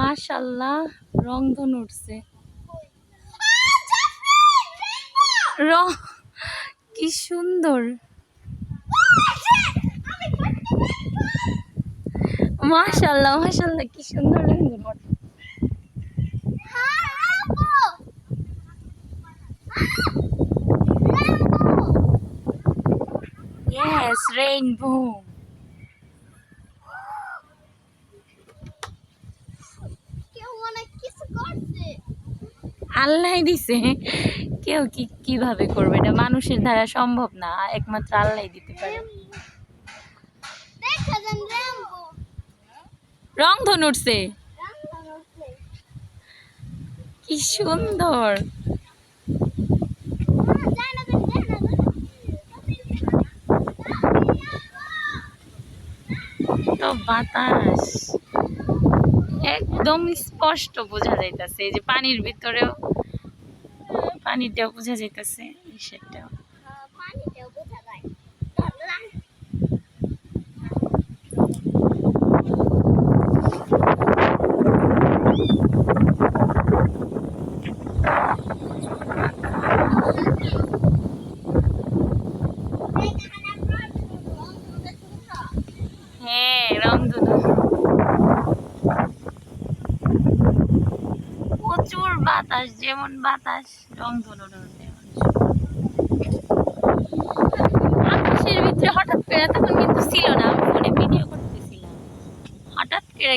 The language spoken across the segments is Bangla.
মাশাআল্লাহ রংধনু উঠছে। রং কি সুন্দর, মাশাআল্লাহ মাশাআল্লাহ কি সুন্দর রংধনু। Yes, rainbow. আল্লাহ দিছে, কেউ কিভাবে করবে, এটা মানুষের দ্বারা সম্ভব না, একমাত্র আল্লাহ দিতে পারে। রংধনু উঠছে, কি সুন্দর। তো বাতাস একদম স্পষ্ট বোঝা যাইতেছে, এই যে পানির ভিতরেও পানিটাও বোঝা যাইতেছে, সেটাও হ্যাঁ রংধনু। প্রচুর বাতাস, যেমন বাতাস রংধনু আকাশের ভিতরে হঠাৎ করে, তখন কিন্তু ছিল না, আমি ফোনে ভিডিও করতেছিলাম, হঠাৎ করে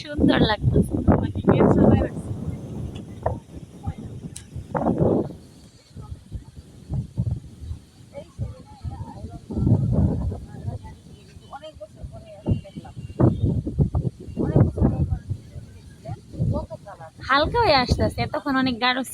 সুন্দর লাগতেছে। হালকা হয়ে আসতেছে, তখন অনেক গাঢ় ছিল।